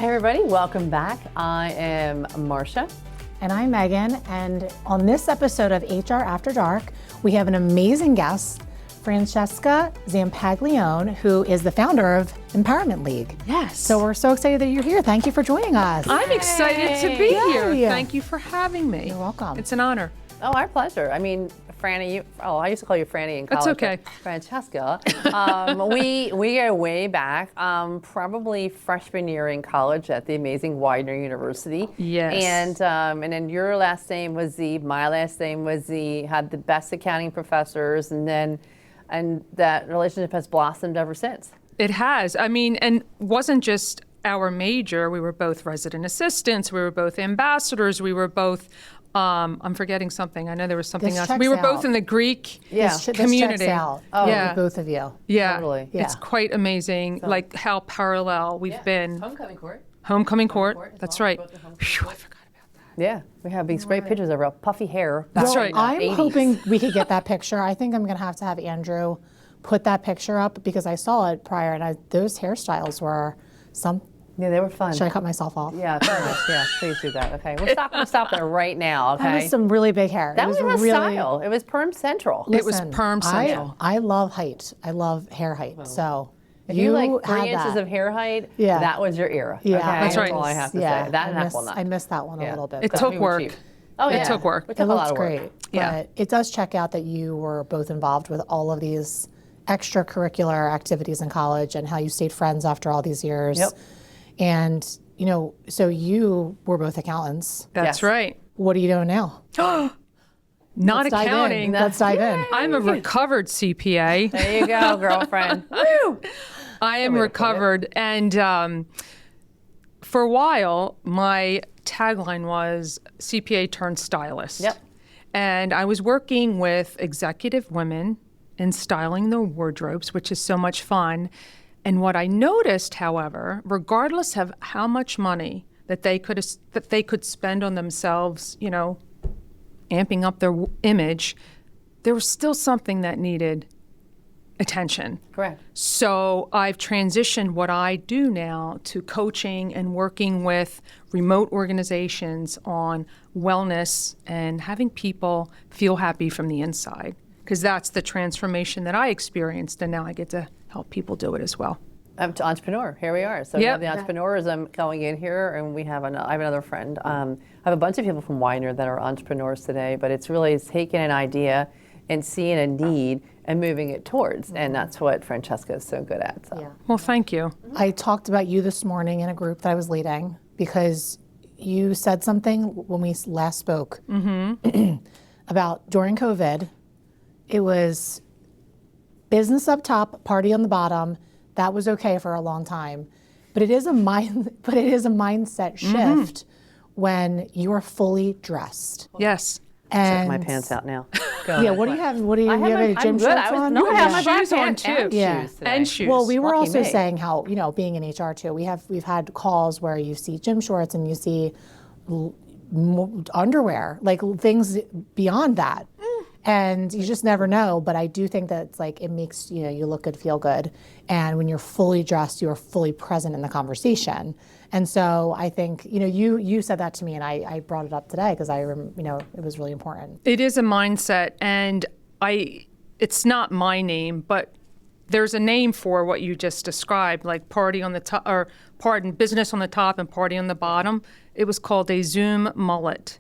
everybody, welcome back. I am Marcia. And I'm Meghan, and on this episode of HR After Dark, we have an amazing guest, Francesca Zampaglione, who is the founder of Empowerment League. Yes. So we're so excited that you're here. Thank you for joining us. I'm excited to be here. Yay. Thank you for having me. You're welcome. It's an honor. Oh, our pleasure. I mean, Franny, I used to call you Franny in college. That's okay. Francesca. We go way back, probably freshman year in college at the amazing Widener University. Yes. And then your last name was Z, my last name was Z, had the best accounting professors, and that relationship has blossomed ever since. It has. I mean, and wasn't just our major. We were both resident assistants. We were both ambassadors. We were both I'm forgetting something. I know there was something else. We were both in the Greek community. This checks out. Oh, yeah. Both of you. Yeah. Totally. It's quite amazing, like how parallel we've been. Homecoming court. Homecoming court. That's right. Phew, I forgot about that. Yeah, we have these great pictures of real puffy hair. That's right. I'm 80s. hoping we could get that picture. I think I'm going to have Andrew put that picture up because I saw it prior, and those hairstyles were some. Yeah, they were fun. Should I cut myself off? Yeah, yeah, please do that. Okay, we'll stop there right now. Okay, That was some really big hair. that was a really, style. It was perm central. It was perm central. I love height. I love hair height. So If you like had 3 inches that. of hair height, Yeah. that was your era. Yeah. Okay? That's right. That's all I have to Yeah, say. That and I apple nut. I missed that one a little bit. It but took We were work. cheap. Oh, yeah. It took work. It It took a lot looks of work. great. Yeah. But it does check out that you were both involved with all of these extracurricular activities in college and how you stayed friends after all these years. Yep. And, so you were both accountants. That's Yes. right. What are you doing now? Not Let's dive in. accounting. Let's dive in. I'm a recovered CPA. There you go, girlfriend. Woo! I am recovered, and for a while, my tagline was CPA turned stylist. Yep. And I was working with executive women in styling their wardrobes, which is so much fun. And what I noticed, however, regardless of how much money that they could spend on themselves, amping up their image, there was still something that needed attention. Correct. So I've transitioned what I do now to coaching and working with remote organizations on wellness and having people feel happy from the inside, because that's the transformation that I experienced, and now I get to help people do it as well. I'm to entrepreneur. Here we are. So we have Yep. the entrepreneurism going in here, and I have another friend. I have a bunch of people from Widener that are entrepreneurs today, but it's taking an idea and seeing a need and moving it towards, and that's what Francesca is so good at. So. Yeah. Well, thank you. I talked about you this morning in a group that I was leading because you said something when we last spoke about during COVID. It was business up top, party on the bottom. That was okay for a long time, but it is a mindset shift when you are fully dressed. Yes. Check And my pants out now. Yeah, what do you have? What do you have? Any gym I'm good. shorts on? No, I have my shoes black on, pants too. and Yeah. shoes today. And shoes. Well, we were Lucky also me. saying how, being in HR too, we've had calls where you see gym shorts and you see underwear, like things beyond that. And you just never know, but I do think that it's like it makes you look good, feel good, and when you're fully dressed, you are fully present in the conversation. And so I think you said that to me, and I brought it up today because it was really important. It is a mindset, and it's not my name, but there's a name for what you just described, like party on the top, or business on the top and party on the bottom. It was called a Zoom mullet,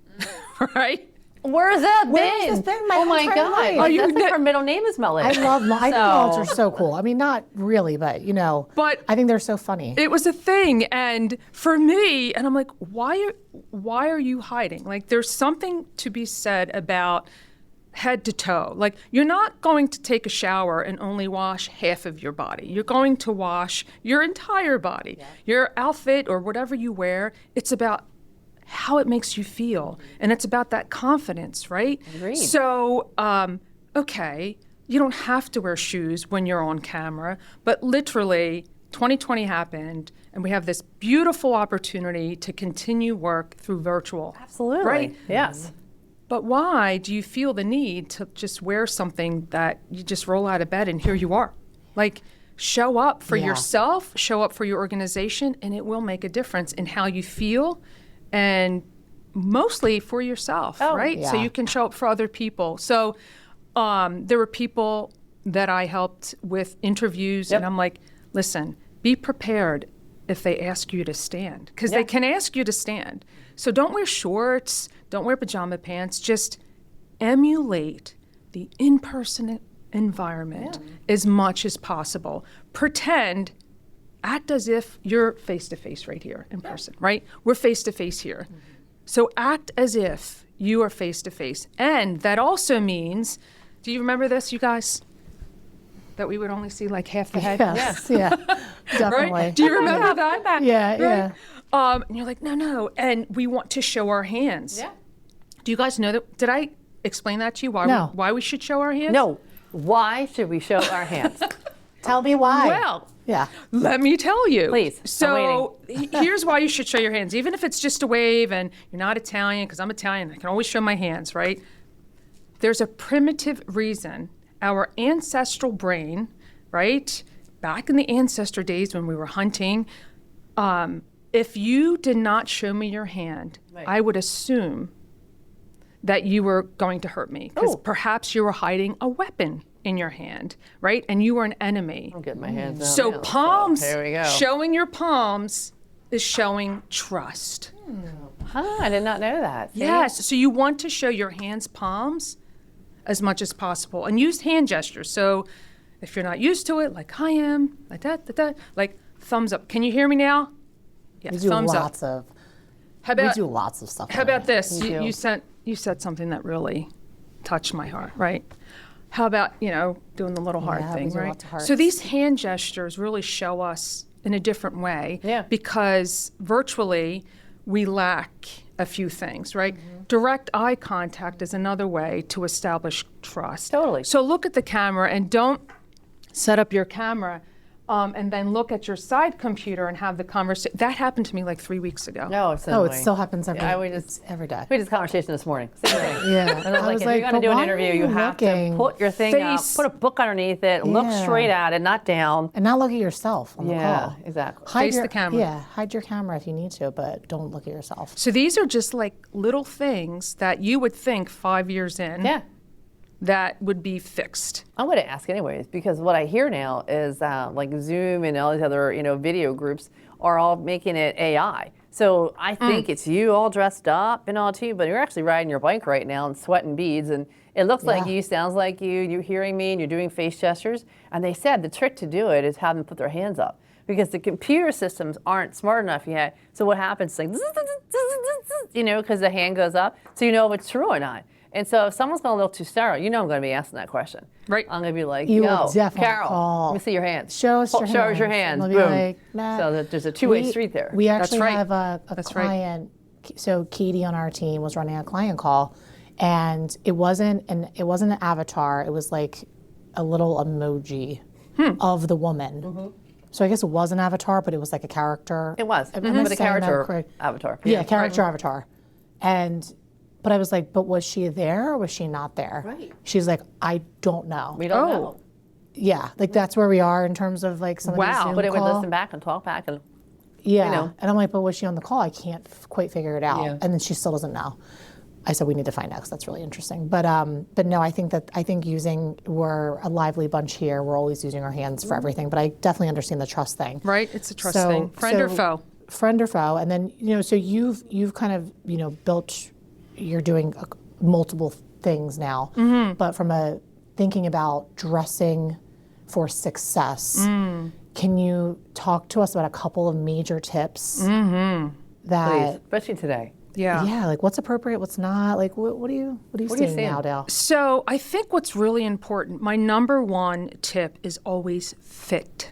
right? Where's that Where's been? this been? My Oh my whole God! entire life. Her middle name is Melody. I think mullets are so cool. I mean, not really, but But I think they're so funny. it was a thing, and for me, and I'm like, why are you hiding? Like, there's something to be said about head to toe. Like, you're not going to take a shower and only wash half of your body. You're going to wash your entire body. Yeah. Your outfit or whatever you wear, it's about how it makes you feel. And it's about that confidence, right? Agreed. So, okay, you don't have to wear shoes when you're on camera, but literally 2020 happened, and we have this beautiful opportunity to continue work through virtual. Absolutely. Right? Yes. But why do you feel the need to just wear something that you just roll out of bed and here you are? Like, show up for Yeah. yourself, show up for your organization, and it will make a difference in how you feel and mostly for yourself, right? So yeah. you can show up for other people. So there were people that I helped with interviews, and I'm like, listen, be prepared if they ask you to stand, because they can ask you to stand. So don't wear shorts, don't wear pajama pants, just emulate the in-person environment as much as possible. Pretend, act as if you're face-to-face right here in person, right? We're face-to-face here. So act as if you are face-to-face. And that also means, do you remember this, you guys? That we would only see like half the head? Yes, yeah, definitely. Right? Do you remember that? Yeah, Right? yeah. And you're like, no. And we want to show our hands. Yeah. Do you guys know that? Did I explain that to you? Why, No. why we should show our hands? No. Why should we show our hands? Tell me why. Well, Yeah. let me tell you. Please, I'm So here's why you should show your hands, even if it's just a wave and you're not Italian, because I'm Italian, I can always show my hands, right? There's a primitive reason. Our ancestral brain, right, back in the ancestor days when we were hunting, if you did not show me your hand, I would assume that you were going to hurt me, because perhaps you were hiding a weapon in your hand, right? And you were an enemy. I'm getting my hands out. So now, palms, here we go. showing your palms is showing trust. I did not know that. See? Yes, so you want to show your hands' palms as much as possible and use hand gestures. So if you're not used to it, like I am, like that, like thumbs up. Can you hear me now? Yes, We do thumbs up. lots of. How We about, do lots of stuff. how about this? Me You too. said something that really touched my heart, right? How about, doing the little heart Yeah, thing, we do right? lots of hearts. So these hand gestures really show us in a different way, Yeah. because virtually we lack a few things, right? Direct eye contact is another way to establish trust. Totally. So look at the camera and don't set up your camera and then look at your side computer and have the conversation. That happened to me like 3 weeks ago. No, it's Oh, it annoying. still happens every. Yeah, it's every day. We had this conversation this morning. Same thing. Yeah. And I was like, if you're going to but do an why interview, are you have looking? to put your thing up, Face. put a book underneath it, look Yeah. straight at it, not down. And not look at yourself on the call. exactly. Hide Face your, the camera. Yeah, hide your camera if you need to, but don't look at yourself. So these are just like little things that you would think 5 years in Yeah. that would be fixed. I'm going to ask anyways, because what I hear now is like Zoom and all these other, video groups are all making it AI. So I think it's you all dressed up and all too, but you're actually riding your bike right now and sweating beads, and it looks like Yeah. you, sounds like you, you're hearing me, and you're doing face gestures. And they said the trick to do it is have them put their hands up, because the computer systems aren't smart enough yet. So what happens, like, because the hand goes up, so you know if it's true or not. And so if someone's going to look too sterile, I'm going to be asking that question. Right. I'm going to be like, You yo, will definitely Carol, call. let me see your hands. Show us your Show us your hands. hands. And they'll Boom. be like, nah. So that there's a two-way street there. We actually right. have a That's right. client. So Katie on our team was running a client call, and it wasn't an avatar. It was like a little emoji of the woman. So I guess it was an avatar, but it was like a character. It was. Am I But a saying that character correct? avatar. Yeah, character avatar. But I was like, but was she there or was she not there? Right. She's like, I don't know. We don't Oh. know. Yeah, like that's where we are in terms of like some of Wow. these Zoom But it would call. listen back and talk back. And Yeah, know. and I'm like, but was she on the call? I can't quite figure it out. Yeah. And then she still doesn't know. I said we need to find out because that's really interesting. But no, I think we're a lively bunch here. We're always using our hands for everything. But I definitely understand the trust thing. Right? It's a trust So- thing. Friend or so- foe? Friend or foe, and then so you've kind of built. You're doing multiple things now, but from a thinking about dressing for success. Can you talk to us about a couple of major tips please, that especially today. Yeah. like what's appropriate, what's not? Like what are you seeing now, Dale? So I think what's really important, my number one tip is always fit.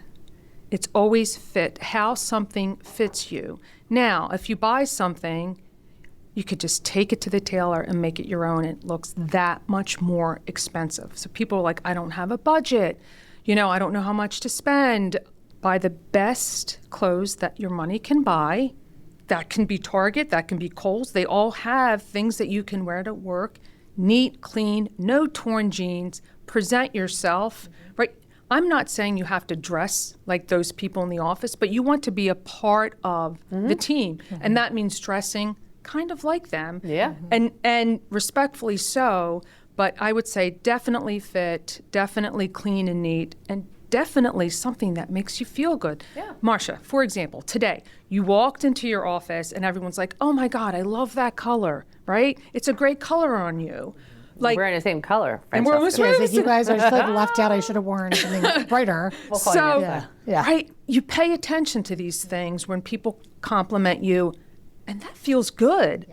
It's always fit, how something fits you. Now, if you buy something, you could just take it to the tailor and make it your own. It looks that much more expensive. So people are like, I don't have a budget. I don't know how much to spend. Buy the best clothes that your money can buy. That can be Target, that can be Kohl's. They all have things that you can wear to work. Neat, clean, no torn jeans. Present yourself, right? I'm not saying you have to dress like those people in the office, but you want to be a part of the team. And that means dressing kind of like them. Yeah. And respectfully so, but I would say definitely fit, definitely clean and neat, and definitely something that makes you feel good. Yeah. Marcia, for example, today you walked into your office and everyone's like, oh my God, I love that color, right? It's a great color on you. Like, we're in the same color. And we're almost Francesca. Yes, if you guys are just like left out, I should have worn something brighter. We'll call So, you next time. Yeah. right, you pay attention to these things when people compliment you, and that feels good,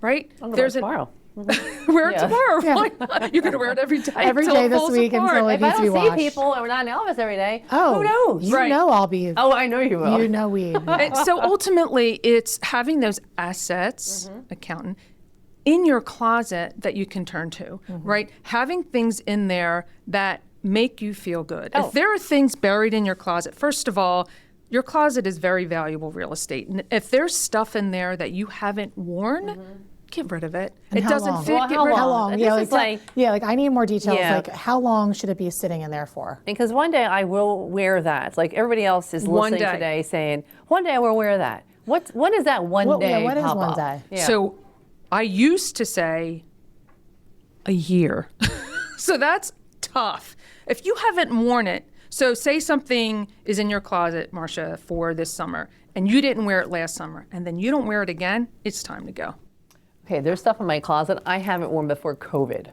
right? I'm gonna wear it tomorrow. Wear it Yeah. tomorrow. Yeah. Why not? You're going to wear it every day. Every until day it this falls week apart. until it If I needs to be don't see washed. people and we're not in the office every day, Oh, who knows? You Right. know I'll be. Oh, I know you will. You know we. And so ultimately, it's having those assets, accountant, in your closet that you can turn to, right? Having things in there that make you feel good. Oh. If there are things buried in your closet, first of all, your closet is very valuable real estate. And if there's stuff in there that you haven't worn, get rid of it. And It how doesn't long? fit, Well, get how rid of How it. long? This Yeah, is like, like- I need more details. Yeah. Like, how long should it be sitting in there for? Because one day I will wear that. Like everybody else is One listening day. today saying, one day I will wear that. When is that one What- day? yeah, what is pop one up? day? Yeah. So I used to say a year. So that's tough. If you haven't worn it, so say something is in your closet, Marcia, for this summer, and you didn't wear it last summer, and then you don't wear it again, it's time to go. Okay, there's stuff in my closet I haven't worn before COVID.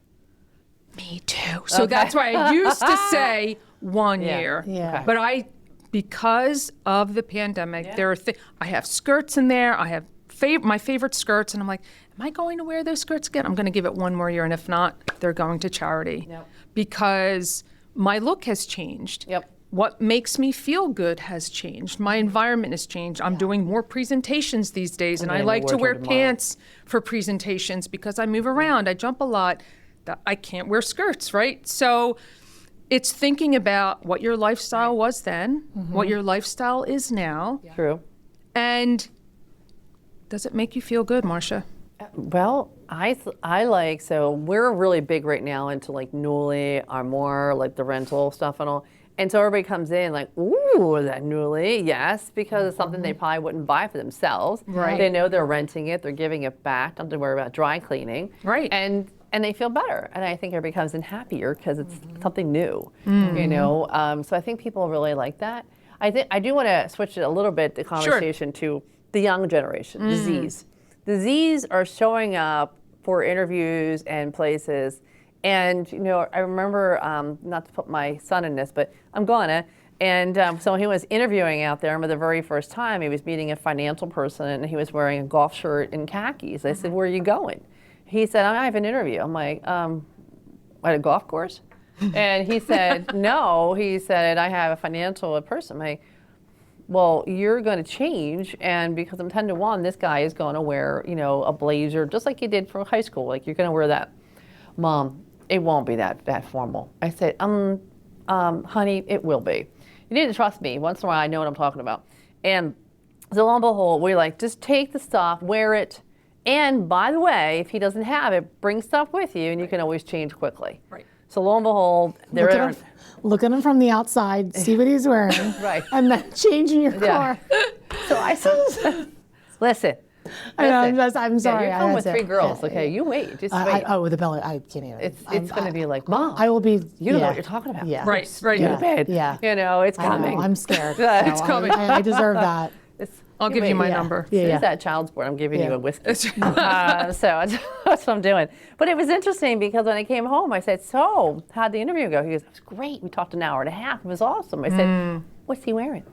Me too. So that's why I used to say 1 Yeah. year. Yeah. But because of the pandemic, there are I have skirts in there. I have my favorite skirts, and I'm like, am I going to wear those skirts again? I'm going to give it 1 more year, and if not, they're going to charity. Yep. Because my look has changed. Yep. What makes me feel good has changed. My environment has changed. I'm doing more presentations these days, and I getting like to to wear wear tomorrow. pants for presentations because I move around. I jump a lot. I can't wear skirts, right? So it's thinking about what your lifestyle was then, what your lifestyle is now, True. and does it make you feel good, Marcia? Well, I like, so we're really big right now into like Nuuly, Armour, like the rental stuff and all. And so everybody comes in like, ooh, that Nuuly, yes, because it's something they probably wouldn't buy for themselves. Right. They know they're renting it, they're giving it back, don't have to worry about dry cleaning. Right. And they feel better. And I think everybody comes in happier because it's something new, you know? So I think people really like that. I do want to switch it a little bit, the conversation to the young generation, the Zs. The Zs are showing up for interviews and places. And, you know, I remember, not to put my son in this, but I'm gonna. And so he was interviewing out there, and for the very first time, he was meeting a financial person, and he was wearing a golf shirt and khakis. I said, where are you going? He said, I have an interview. I'm like, at a golf course? And he said, no. He said, I have a financial person. I'm like, well, you're going to change, and because I'm 10 to 1, this guy is going to wear, you know, a blazer, just like you did for high school. Like, you're going to wear that. Mom, it won't be that formal. I said, honey, it will be. You need to trust me. Once in a while, I know what I'm talking about. And so lo and behold, we're like, just take the stuff, wear it. And by the way, if he doesn't have it, bring stuff with you, and you can always change quickly. Right. So lo and behold, there are. Look at him from the outside, see what he's wearing, Right. and then change in your Yeah. car. So I said, listen. I know, listen. I'm sorry. Yeah, you're I coming had with to- 3 girls, okay? You wait, just wait. with the belly, I can't even. It's going to be like, Mom, I will be. you don't know what you're talking about. Yeah. Right, right. Go to bed. Yeah. You know, it's I know, coming. I'm scared. Yeah, so it's coming. I deserve that. I'll give you my Yeah. number. Yeah. Is that child support? I'm giving you Yeah. a whiskey. So that's what I'm doing. But it was interesting because when I came home, I said, so how'd the interview go? He goes, it was great. We talked an hour and a half. It was awesome. I said, what's he wearing?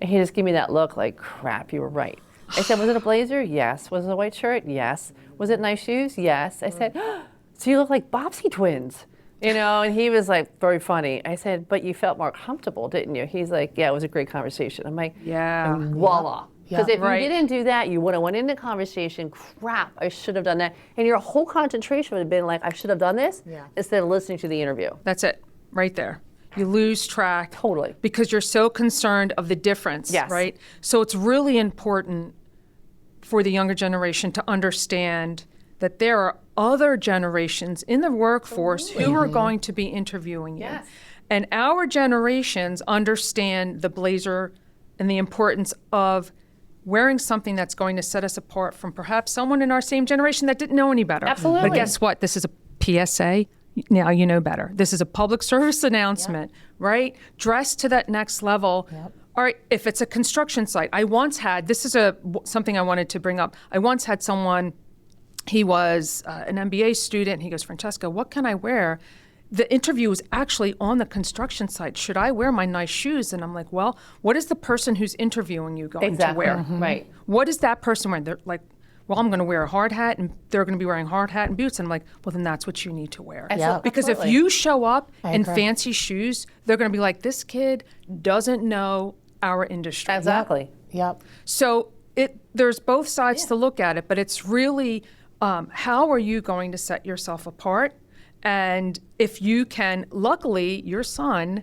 And he just gave me that look like, crap, you were right. I said, was it a blazer? Yes. Was it a white shirt? Yes. Was it nice shoes? Yes. I said, so you look like Bobbsey twins. You know, and he was like, very funny. I said, but you felt more comfortable, didn't you? He's like, yeah, it was a great conversation. I'm like, Yeah. and voila. Because Yeah. if Right. you didn't do that, you would have went into conversation, crap, I should have done that. And your whole concentration would have been like, I should have done this, Yeah. instead of listening to the interview. That's it, right there. You lose track. Totally. Because you're so concerned of the difference, Yes. right? So it's really important for the younger generation to understand that there are other generations in the workforce who are going to be interviewing you. Yes. And our generations understand the blazer and the importance of wearing something that's going to set us apart from perhaps someone in our same generation that didn't know any better. Absolutely. But guess what? This is a PSA. Now you know better. This is a public service announcement, right? Dress to that next level. All right, if it's a construction site, I once had, this is something I wanted to bring up. I once had someone, he was an MBA student. He goes, Francesca, what can I wear? The interview was actually on the construction site. Should I wear my nice shoes? And I'm like, well, what is the person who's interviewing you going to wear? Right. What is that person wearing? They're like, well, I'm going to wear a hard hat, and they're going to be wearing hard hat and boots. And I'm like, well, then that's what you need to wear. Because if you show up in fancy shoes, they're going to be like, this kid doesn't know our industry. Exactly. Yep. So there's both sides to look at it, but it's really how are you going to set yourself apart? And if you can, luckily, your son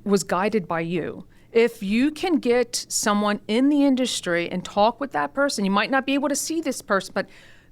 was guided by you. If you can get someone in the industry and talk with that person, you might not be able to see this person, but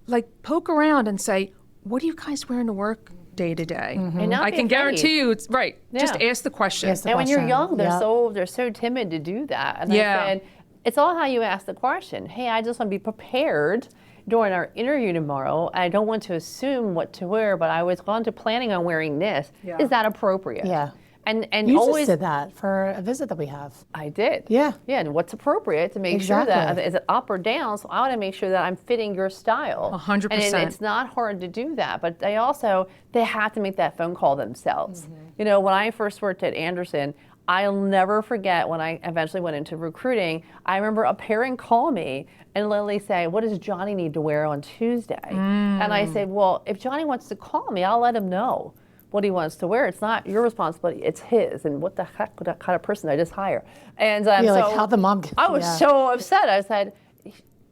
like poke around and say, what are you guys wearing to work day to day? And not I be can afraid. guarantee you, it's right. Just Yeah. ask the question. Ask the And when you're question. young, Yep. they're so timid to do that. And Yeah. I said, it's all how you ask the question. Hey, I just want to be prepared during our interview tomorrow. I don't want to assume what to wear, but I was going to planning on wearing this. Yeah. Is that appropriate? Yeah. And You always just did that for a visit that we have. I did. Yeah. Yeah, and what's appropriate to make sure that is it up or down? So I want to make sure that I'm fitting your style. 100%. And it's not hard to do that, but they have to make that phone call themselves. You know, when I first worked at Anderson, I'll never forget when I eventually went into recruiting. I remember a parent call me and literally say, "What does Johnny need to wear on Tuesday?" And I said, "Well, if Johnny wants to call me, I'll let him know what he wants to wear. It's not your responsibility, it's his. And what the heck would that kind of person I just hire?" And Yeah, so like how the mom gets, I was so upset. I said,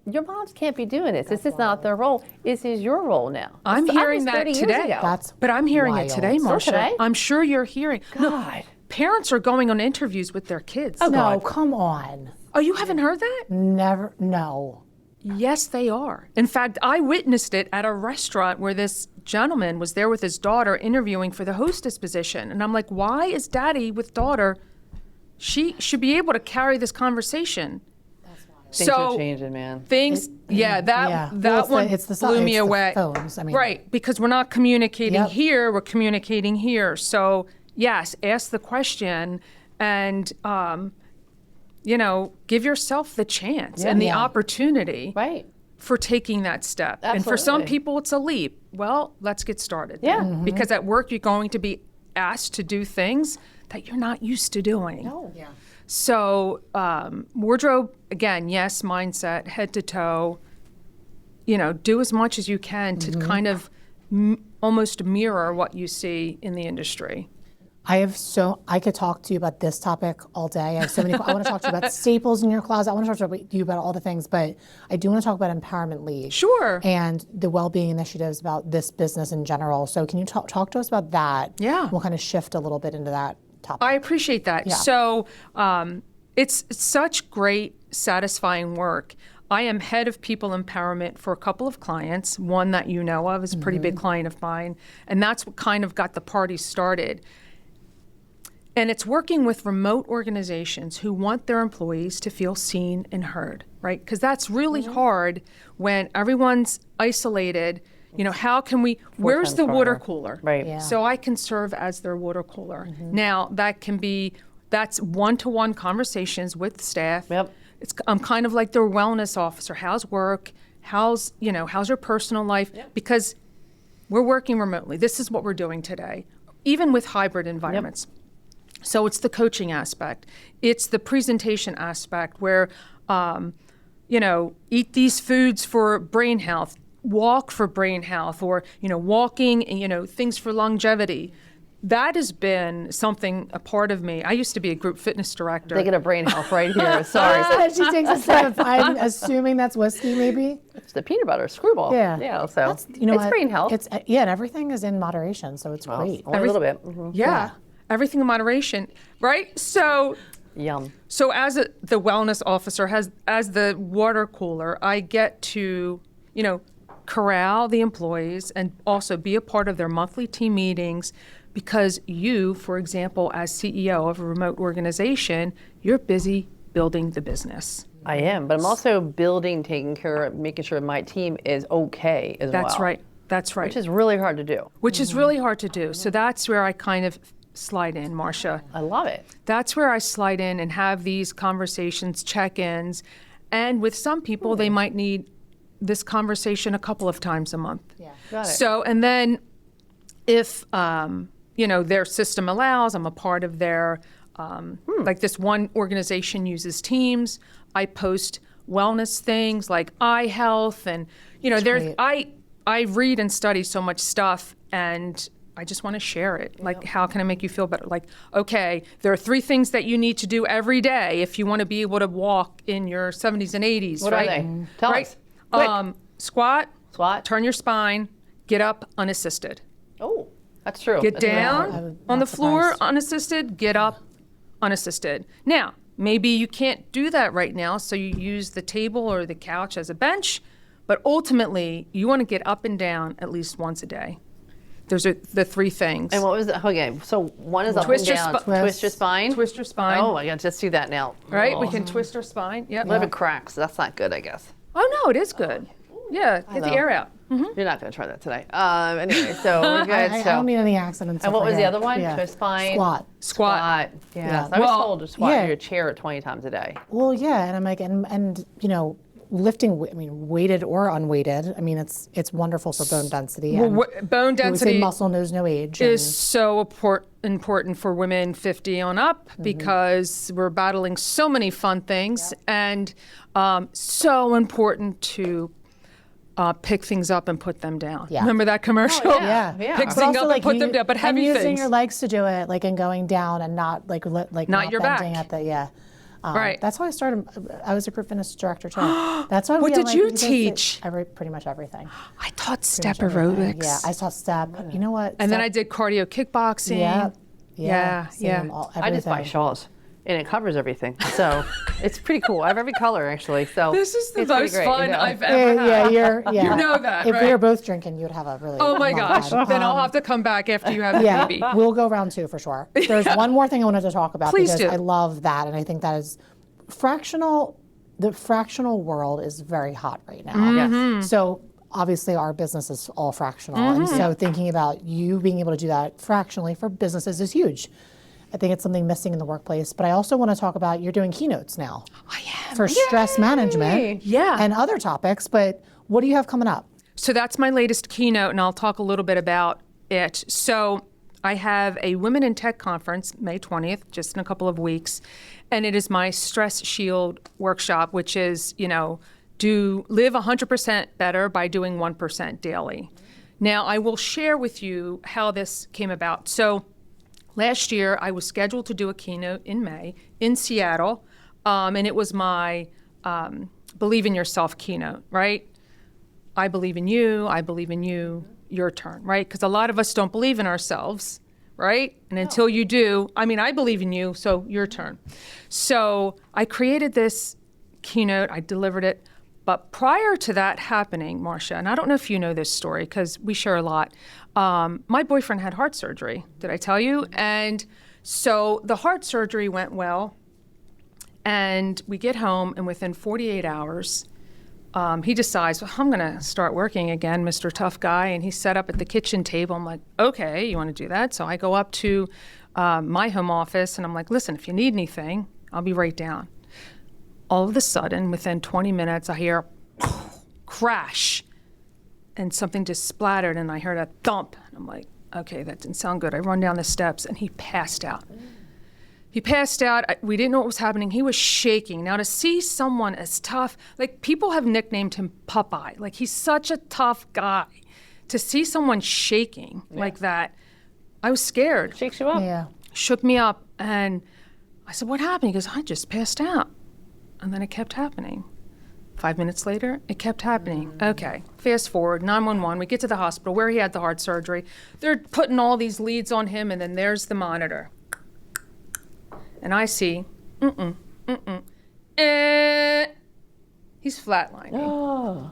"Your moms can't be doing this. This is not their role. This is your role now." I'm That hearing was that 30 years today. ago. But I'm hearing it wild. today, Still Marcia. today? I'm sure you're hearing. No, God. parents are going on interviews with their kids. No, come on. Oh, you haven't heard that? Never, no. Yes, they are. In fact, I witnessed it at a restaurant where this gentleman was there with his daughter interviewing for the hostess position. And I'm like, why is daddy with daughter? She should be able to carry this conversation. Things are changing, man. Things, that Well, one it's the blew me it's the away. phones. I mean, Right, because we're not communicating Yep. here, we're communicating here. So yes, ask the question and, give yourself the chance and the Yeah. opportunity Right. for taking that step. And for some Absolutely. people, it's a leap. Well, let's get started. Yeah. then. Because at work, you're going to be asked to do things that you're not used to doing. No. Yeah. So wardrobe, again, yes, mindset, head to toe, do as much as you can to kind of almost mirror what you see in the industry. I could talk to you about this topic all day. I have so many, I want to talk to you about staples in your closet. I want to talk to you about all the things, but I do want to talk about Empowerment League. Sure. And the well-being initiatives about this business in general. So can you talk to us about that? Yeah. We'll kind of shift a little bit into that topic. I appreciate that. Yeah. So it's such great, satisfying work. I am head of people empowerment for a couple of clients. One that you know of is a pretty big client of mine. And that's what kind of got the party started. And it's working with remote organizations who want their employees to feel seen and heard, right? Because that's really hard when everyone's isolated. How can we, where's times the water harder. cooler? Right. Yeah. So I can serve as their water cooler. Now, that's one-to-one conversations with staff. Yep. I'm kind of like their wellness officer. How's work? How's your personal life? Because we're working remotely. This is what we're doing today, even with hybrid environments. So it's the coaching aspect. It's the presentation aspect where, eat these foods for brain health, walk for brain health, or, walking, things for longevity. That has been a part of me. I used to be a group fitness director. They get a brain health right here. Sorry. She takes a sip. I'm assuming that's whiskey, maybe. It's the peanut butter screwball. Yeah. Yeah. So It's it's brain health. It's and everything is in moderation, so it's great. Only a little bit. Mhm. Yeah. Everything in moderation, right? So Yum. as the wellness officer, as the water cooler, I get to, corral the employees and also be a part of their monthly team meetings, because you, for example, as CEO of a remote organization, you're busy building the business. I am, but I'm also building, taking care of, making sure my team is okay as well. That's right. That's right. Which is really hard to do. Which is really hard to do. So that's where I kind of slide in, Marcia. I love it. That's where I slide in and have these conversations, check-ins. And with some people, they might need this conversation a couple of times a month. Yeah. Got it. So, and then if, their system allows, I'm a part of their, like this one organization uses Teams. I post wellness things like eye health and, great. I read and study so much stuff, and I just want to share it. Like, how can I make you feel better? Like, okay, there are 3 things that you need to do every day if you want to be able to walk in your 70s and 80s, What right? are they? Tell Right. us. Quick. Squat, Squat. turn your spine, get up unassisted. Oh, that's true. Get That's really down hard. on the not floor surprised. unassisted, get up unassisted. Now, maybe you can't do that right now, so you use the table or the couch as a bench, but ultimately, you want to get up and down at least once a day. Those are the 3 things. And what was the, okay, so one is up Twist and your down. spi- Twist your spine. Twist your spine. Oh my God, let's do that now. Right? We Oh. can twist our spine. Yep. What if it cracks? That's not good, I guess. Oh, no, it is good. Yeah, get the know. air out. You're not going to try that today. Anyway, so we're good. I don't need any accidents. and what over was the here. other one? Yeah. Twist spine. Squat. Squat. Yeah. Yeah. I was Well, told to squat yeah. in your chair 20 times a day. Well, yeah, and I'm like, and lifting. I mean, weighted or unweighted. I mean, it's wonderful for bone density. And Bone we would say density muscle knows no age. is so important for women 50 on up, because we're battling so many fun things, and so important to pick things up and put them down. Yeah. Remember that commercial? yeah. Yeah. Pick But things also, up and put them down, but and heavy using things. your legs to do it, like, and going down and not not your bending back. at the Right. That's how I started. I was a group fitness director too. That's why. What we did like, you we did teach? pretty much everything. I taught step Everything. aerobics. Yeah, I saw step. You know what? And then Step- I did cardio kickboxing. Yeah. Yeah, Same, yeah. I just buy everything. shawls. And it covers everything. So it's pretty cool. I have every color, actually. So This is the it's pretty most great, fun you know? I've ever had. Yeah. You know that, If right? we were both drinking, you would have a really. Oh my long gosh. time. Then I'll have to come back after you have the Yeah, baby. we'll go round 2 for sure. There's one more thing I wanted to talk about Please because do. I love that, and I think that is fractional. The fractional world is very hot right now. Mm-hmm. Yes. So obviously our business is all fractional, and so thinking about you being able to do that fractionally for businesses is huge. I think it's something missing in the workplace. But I also want to talk about you're doing keynotes now I am. for stress management Yeah. and other topics. But what do you have coming up? So that's my latest keynote, and I'll talk a little bit about it. So I have a Women in Tech conference, May 20th, just in a couple of weeks, and it is my Stress Shield workshop, which is, live 100% better by doing 1% daily. Now, I will share with you how this came about. So last year, I was scheduled to do a keynote in May in Seattle, and it was my Believe in Yourself keynote, right? I believe in you, your turn, right? Because a lot of us don't believe in ourselves, right? And until you do, I believe in you, so your turn. So I created this keynote, I delivered it, but prior to that happening, Marcia, and I don't know if you know this story because we share a lot, my boyfriend had heart surgery, did I tell you? And so the heart surgery went well, and we get home, and within 48 hours, he decides, well, I'm going to start working again, Mr. Tough Guy. And he's set up at the kitchen table. I'm like, okay, you want to do that? So I go up to my home office, and I'm like, listen, if you need anything, I'll be right down. All of a sudden, within 20 minutes, I hear crash, and something just splattered, and I heard a thump. And I'm like, okay, that didn't sound good. I run down the steps, and he passed out. He passed out. We didn't know what was happening. He was shaking. Now, to see someone as tough, like people have nicknamed him Popeye. Like he's such a tough guy. To see someone shaking like that, I was scared. Shakes you up. Yeah. Shook me up. And I said, what happened? He goes, I just passed out. And then it kept happening. 5 minutes later, it kept happening. Okay, fast forward, 911. We get to the hospital where he had the heart surgery. They're putting all these leads on him, and then there's the monitor. And I see, he's flatlining. Oh.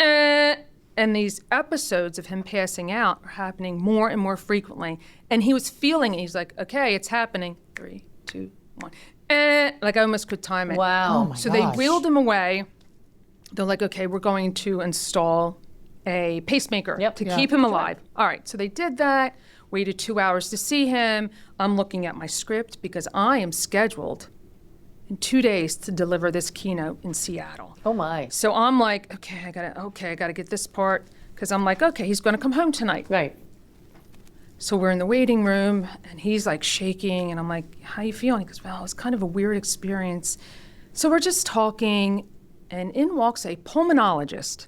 And these episodes of him passing out are happening more and more frequently. And he was feeling it. He's like, okay, it's happening. 3, 2, 1. Like I almost could time it. Wow. Oh my So gosh. they wheeled him away. They're like, okay, we're going to install a pacemaker to keep him alive. All right, so they did that, waited 2 hours to see him. I'm looking at my script because I am scheduled in 2 days to deliver this keynote in Seattle. Oh my. So I'm like, okay, I gotta get this part because I'm like, okay, he's gonna come home tonight. Right. So we're in the waiting room and he's like shaking and I'm like, how you feeling? He goes, well, it was kind of a weird experience. So we're just talking and in walks a pulmonologist.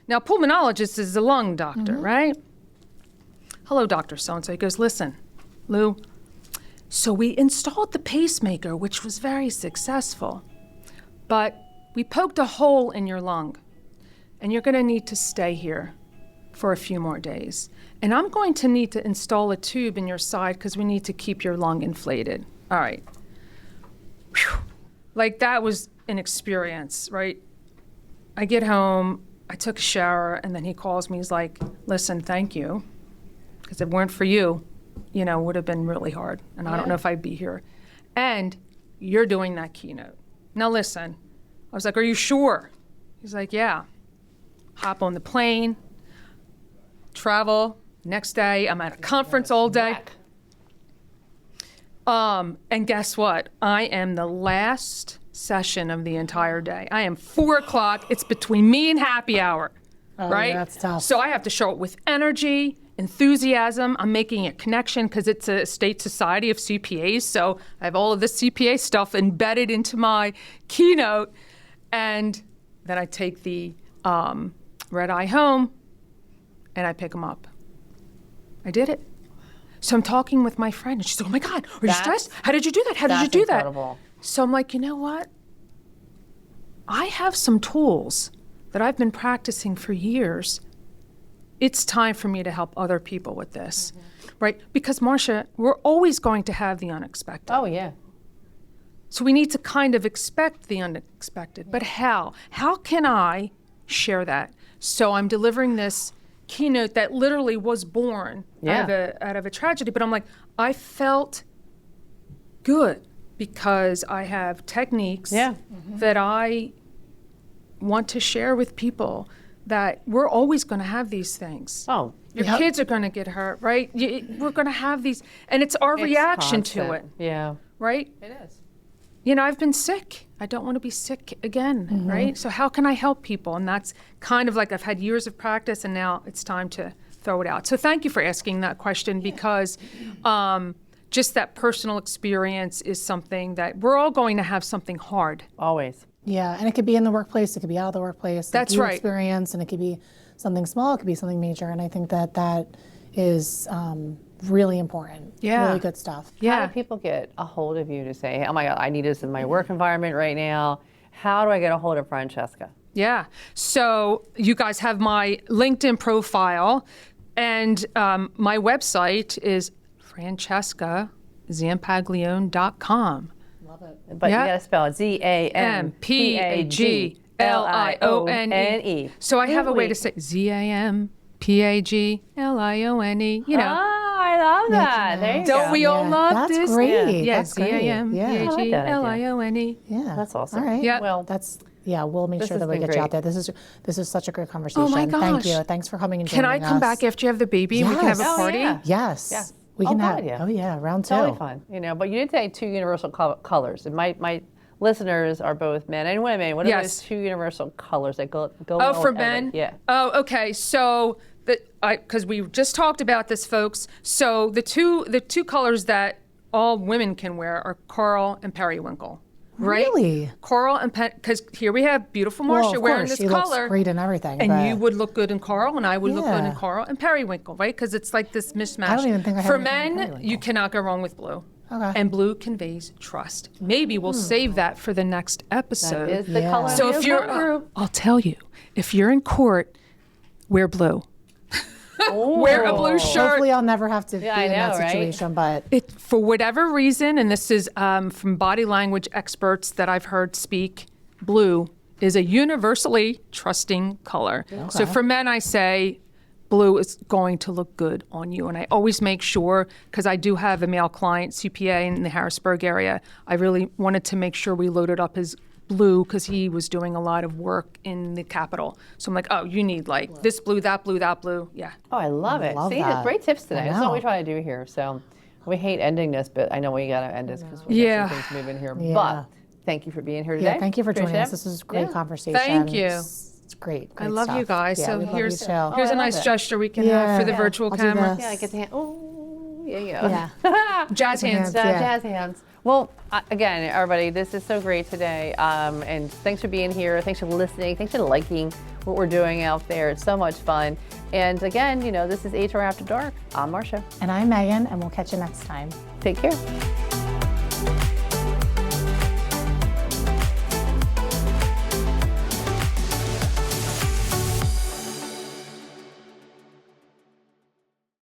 Now, pulmonologist is a lung doctor, right? Hello, Dr. So-and-so. He goes, listen, Lou, so we installed the pacemaker, which was very successful, but we poked a hole in your lung, and you're gonna need to stay here for a few more days. And I'm going to need to install a tube in your side because we need to keep your lung inflated. All right. Whew. Like that was an experience, right? I get home, I took a shower, and then he calls me. He's like, listen, thank you. Because if it weren't for you, you know, it would have been really hard. And I don't know if I'd be here. And you're doing that keynote. Now listen, I was like, are you sure? He's like, yeah. Hop on the plane, travel. Next day, I'm at a conference all day. And guess what? I am the last session of the entire day. I am 4 o'clock. It's between me and happy hour, right? Yeah, that's tough. So I have to show up with energy, enthusiasm. I'm making a connection because it's a state society of CPAs. So I have all of this CPA stuff embedded into my keynote. And then I take the red eye home and I pick him up. I did it. So I'm talking with my friend and she's like, oh my God, are you stressed? How did you do that? How did you do incredible. that? So I'm like, you know what? I have some tools that I've been practicing for years. It's time for me to help other people with this, right? Because Marcia, we're always going to have the unexpected. Oh yeah. So we need to kind of expect the unexpected. But how? How can I share that? So I'm delivering this keynote that literally was born out of a tragedy. But I'm like, I felt good because I have techniques that I want to share with people that we're always going to have these things. Oh. Your kids are going to get hurt, right? We're going to have these, and it's our reaction to it, Yeah. right? It is. You know, I've been sick. I don't want to be sick again, right? So how can I help people? And that's kind of like I've had years of practice and now it's time to throw it out. So thank you for asking that question because just that personal experience is something that we're all going to have something hard. Always. Yeah, and it could be in the workplace, it could be out of the workplace. That's new right. Experience, and it could be something small, it could be something major, and I think that that is really important. Yeah. Really good stuff. How do people get a hold of you to say, oh my God, I need this in my work environment right now? How do I get a hold of Francesca? Yeah. So you guys have my LinkedIn profile, and my website is francescazampaglione.com. Love it. But you got to spell it Zampaglione. So I have a way to say Zampaglione. You know. I love that. There you Don't go. we all love That's this? great. Yeah, That's great. Yeah. Zampaglione. Yeah. That's awesome. All right. Yeah. Well, We'll make sure has that we been get you out great. there. This is such a good conversation. Oh my Thank you. gosh. Thanks for coming and Can joining I come us. back after you have the baby and we can have a Yes. party? yeah. Yes. Yeah. We Oh, can God, have. yeah. Oh yeah, round two. totally fun. You know, but you did say 2 universal colors. And my listeners are both men and women. What are Yes. those 2 universal colors that go Oh, well for with men? every- Yeah. Oh, okay. So because we just talked about this, folks. So the two colors that all women can wear are coral and periwinkle. Right? Really? Coral and because here we have beautiful Marcia Well, of wearing course, this she color. looks great in everything. And but you would look good in coral, and I would look good in Yeah. coral and periwinkle, right? Because it's like this mismatch. I don't even think I have For anything in men, periwinkle. you cannot go wrong with blue. Okay. And blue conveys trust. Maybe we'll save that for the next episode. That is the Yeah. color So of if your you're, group. I'll tell you, if you're in court, wear blue. Wear a blue shirt. Hopefully, I'll never have to be I in that know, right? situation. But It, for whatever reason, and this is from body language experts that I've heard speak, blue is a universally trusting color. So for men, I say blue is going to look good on you. And I always make sure, because I do have a male client, CPA in the Harrisburg area, I really wanted to make sure we loaded up his blue because he was doing a lot of work in the Capitol. So I'm like, oh, you need like this blue, that blue, that blue. Yeah. Oh, I love it. love See, that. great tips today. That's what know. we try to do here. So we hate ending this, but I know we got to end this because we Yeah. got some things moving here. Yeah. But thank you for being here today. Yeah, thank you for joining Appreciate us. it. This is a great Yeah. conversation. Thank you. It's great. I great love you stuff. guys. Yeah, So we love here's you too. here's I a love nice it. gesture we can have for the Yeah. virtual I'll do camera. this. Yeah, get the hand. Oh, yeah, yeah. Yeah. Jazz hands. Yeah. Jazz hands. Well, again, everybody, this is so great today. And thanks for being here. Thanks for listening. Thanks for liking what we're doing out there. It's so much fun. And again, this is HR After Dark. I'm Marcia. And I'm Megan, and we'll catch you next time. Take care.